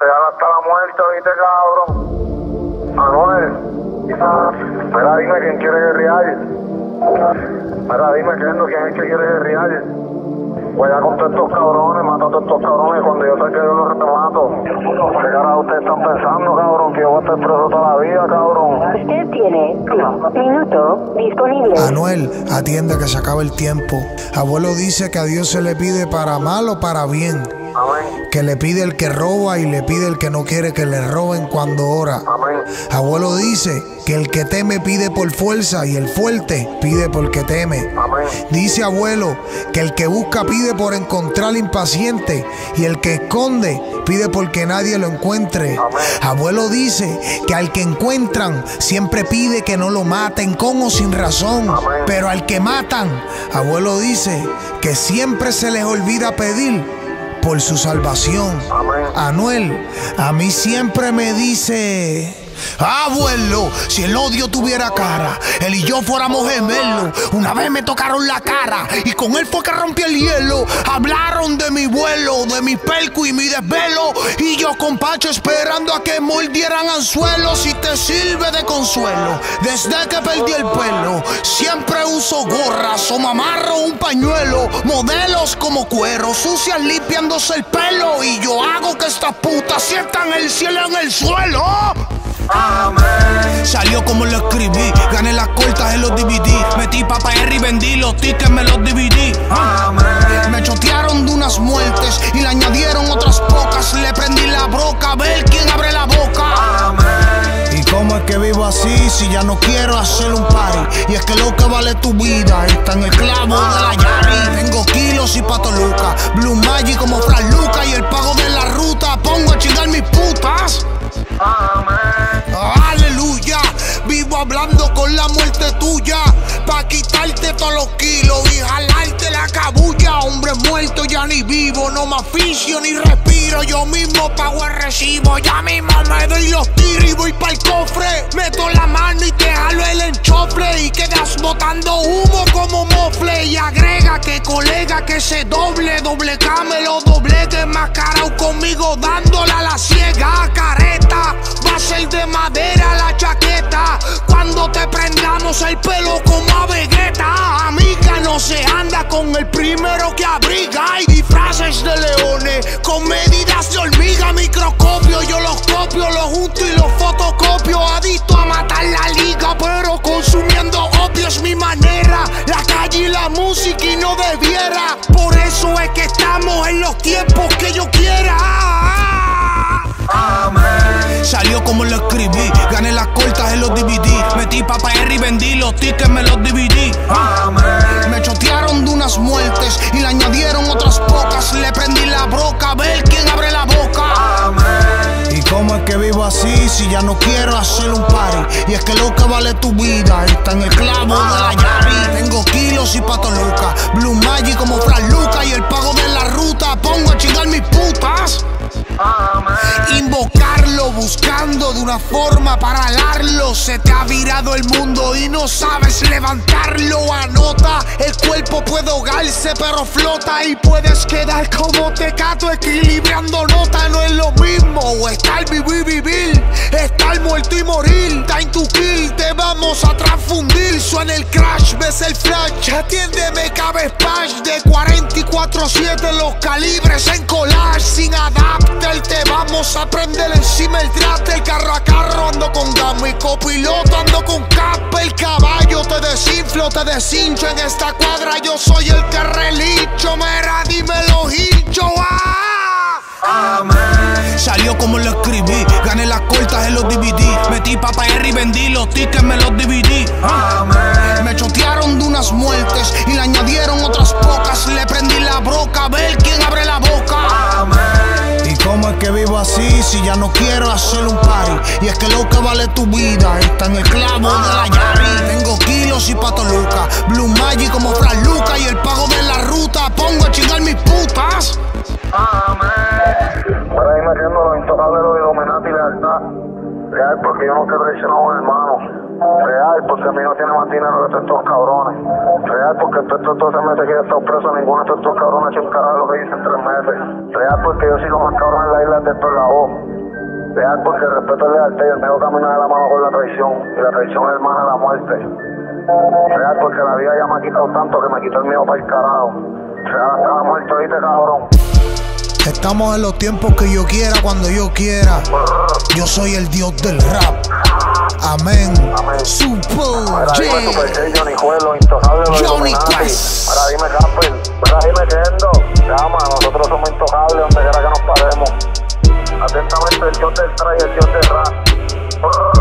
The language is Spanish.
Real hasta la muerte, ¿viste, cabrón? Anuel. Mira, dime quién quiere guerrear. Mira, dime quién es que quiere guerrear. Voy a contar estos cabrones, mato a todos estos cabrones. Cuando yo saque yo los remato. ¿Qué cara ustedes están pensando, cabrón? Que yo voy a estar preso toda la vida, cabrón. Usted tiene minuto disponible. Anuel, atiende que se acaba el tiempo. Abuelo dice que a Dios se le pide para mal o para bien. Amén. Que le pide el que roba y le pide el que no quiere que le roben cuando ora. Amén. Abuelo dice que el que teme pide por fuerza y el fuerte pide porque teme. Amén. Dice abuelo que el que busca pide por encontrar impaciente y el que esconde pide porque nadie lo encuentre. Amén. Abuelo dice que al que encuentran siempre pide que no lo maten con o sin razón. Amén. Pero al que matan, abuelo dice que siempre se les olvida pedir por su salvación. Amén. Anuel, a mí siempre me dice: abuelo, si el odio tuviera cara, él y yo fuéramos gemelos. Una vez me tocaron la cara y con él fue que rompí el hielo. Hablaron de mi vuelo, de mi pelco y mi desvelo, y yo con Pacho esperando a que mordieran anzuelos. Si te sirve de consuelo, desde que perdí el pelo siempre uso gorras o me amarro un pañuelo. Modelos como cuero, sucias limpiándose el pelo, y yo hago que estas putas sientan el cielo en el suelo. Amén. Salió como lo escribí, gané las cortas en los DVD. Metí Papa R y vendí los tickets, me los dividí. Amén. Me chotearon de unas muertes y le añadieron otras pocas. Le prendí la broca a ver quién abre la boca. Amén. ¿Y cómo es que vivo así si ya no quiero hacer un party? Y es que lo que vale tu vida está en el clavo de la Yari. Tengo kilos y pato Luca, Blue Magic como Fran Luca, y el pago de la ruta pongo a chingar mis putas. Amén. Aleluya, vivo hablando con la muerte tuya, pa' quitarte todos los kilos y jalarte la cabulla. Hombre muerto ya ni vivo, no me aficio ni respiro. Yo mismo pago el recibo, ya mismo me doy los tiros y voy pa'l cofre. Meto la mano y te jalo el enchofle y quedas botando humo como mofle. Y agrega que colega que se doble cámelo, doble que enmascarado conmigo dándole a la ciega. Careta, va a ser de madera la chaqueta cuando te prendamos el pelo como a Vegeta. Amiga, no se anda con el primero que abriga. Hay disfraces de leones con medidas de hormiga. Microscopio, yo los copio, los junto y los fotocopio. Adicto a matar la liga, pero consumiendo opio es mi manera. La calle y la música y no debiera. Por eso es que estamos en los tiempos que yo quiera. Amén. Salió como lo escribí, gané las cortas en los DVD. Metí Papa R y vendí los tickets, me los dividí. Amén. Me chotearon de unas muertes y le añadieron otras pocas. Le prendí la broca a ver quién abre la boca. Amén. ¿Y cómo es que vivo así si ya no quiero hacer un party? Y es que lo que vale tu vida está en el clavo de la Yari. Tengo kilos y pato Luca, Blue Magic como Fran Luca, y el pago de la ruta pongo a chingar mis putas. Amén. Invocarlo buscando de una forma para alarlo. Se te ha virado el mundo y no sabes levantarlo. Anota, el cuerpo puede ahogarse pero flota, y puedes quedar como Tecato equilibrando nota. No es lo mismo estar vivo y vivir, estar muerto y morir. Time to kill, te vamos a transfundir. Suena el crash, ves el flash, atiéndeme cabe splash. De 44-7 los calibres en collage. Sin adapter te vamos a prender encima el traste. El carro a carro ando con gamo y copiloto ando con capa. El caballo te desinflo, te deshincho. En esta cuadra yo soy el que relicho. Mira, dímelo hincho. Amén. Salió como lo escribí, gané las cortas en los DVD. Metí Papa R y vendí los tickets, me los dividí. Amén. Me chotearon de unas muertes y le añadieron otras pocas. Le prendí la broca a ver quién abre la boca. Amén. ¿Y cómo es que vivo así si ya no quiero hacer un party? Y es que lo que vale tu vida está en el clavo de la Yari. Tengo kilos y pato Luca, Blue Magic como Fran Luca, y el pago de la ruta pongo a chingar mis putas. Amén. Para irme haciendo lo intocable, lo Illuminati y lealtad. Real, porque yo no quiero traicionar a un hermano. Real, porque a mí no tiene más dinero que estos cabrones. Real, porque estos 12 meses que he estado preso, ninguno de estos cabrones ha hecho un carajo lo que hice en 3 meses. Real, porque yo sigo más cabrón en la isla de estos lados. Real porque el respeto es lealtad y el mejor camino de la mano con la traición. Y la traición es hermana de la muerte. Real porque la vida ya me ha quitado tanto que me quitó el miedo para el carajo. Real hasta la muerte, ¿viste, cabrón? Estamos en los tiempos que yo quiera, cuando yo quiera. Yo soy el dios del rap. Amén. Amén. Super Mira, J. dime Super J, Johnny Juez, los intocables, los Johnny Illuminati. Quest. Mira, dime Casper. Mira, dime Kendo. Llama, nosotros somos intocables donde quiera que nos paremos. Atentamente el dios del traje y el dios del rap.